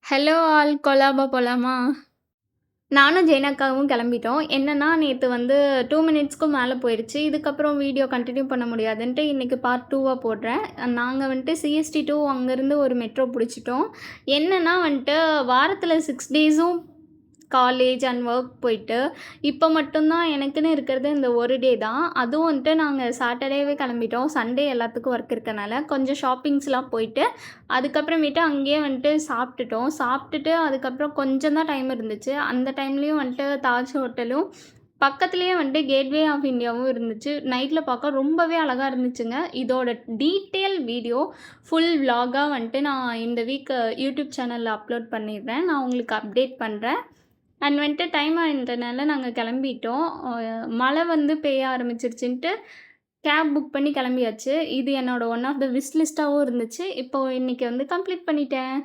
Hello all கொலாபா போலாமா? நானும் ஜெயனக்காவும் கிளம்பிட்டோம். என்னன்னா, நேத்து வந்து 2 மினிட்ஸ்க்கு மேல போயிருச்சு. இதுக்கப்புறம் வீடியோ கன்டின்யூ பண்ண முடியாதுன்ட்டு இன்னைக்கு பார்ட் 2வா போடுறேன். நாங்க வந்துட்டு சிஎஸ்டி டூ அங்கேருந்து ஒரு மெட்ரோ புடிச்சுட்டோம். என்னன்னா வந்துட்டு, வாரத்தில 6 டேஸும் காலேஜ் அண்ட் ஒர்க் போயிட்டு, இப்போ மட்டும் தான் எனக்குன்னு இருக்கிறது இந்த ஒரு டே தான். அதுவும் வந்துட்டு நாங்க சாட்டர்டேவே கிளம்பிட்டோம். சண்டே எல்லாத்துக்கும் ஒர்க் இருக்கனால, கொஞ்சம் ஷாப்பிங்ஸ்லாம் போயிட்டு, அதுக்கப்புறமேட்டு அங்கேயே வந்துட்டு சாப்பிட்டுட்டோம். சாப்பிட்டுட்டு அதுக்கப்புறம் கொஞ்சம் தான் டைம் இருந்துச்சு. அந்த டைம்லேயும் வந்துட்டு தாஜ் ஹோட்டலும், பக்கத்துலேயே வந்துட்டு கேட்வே ஆஃப் இந்தியாவும் இருந்துச்சு. நைட்டில பார்க்க ரொம்பவே அழகா இருந்துச்சுங்க. இதோட டீட்டெயில் வீடியோ ஃபுல் விளாகா வந்துட்டு நான் இந்த வீக் யூடியூப் சேனல்ல அப்லோட் பண்ணிடுறேன். நான் உங்களுக்கு அப்டேட் பண்றேன். அண்ட் வந்துட்டு டைம் ஆயிட்டனால நாங்க கிளம்பிட்டோம். மழை வந்து பெய்ய ஆரம்பிச்சிருச்சுன்ட்டு, கேப் புக் பண்ணி கிளம்பியாச்சு. இது என்னோட ஒன் ஆஃப் த விஷ் லிஸ்ட்டாவும் இருந்துச்சு. இப்போ இன்னைக்கு வந்து கம்ப்ளீட் பண்ணிட்டேன்.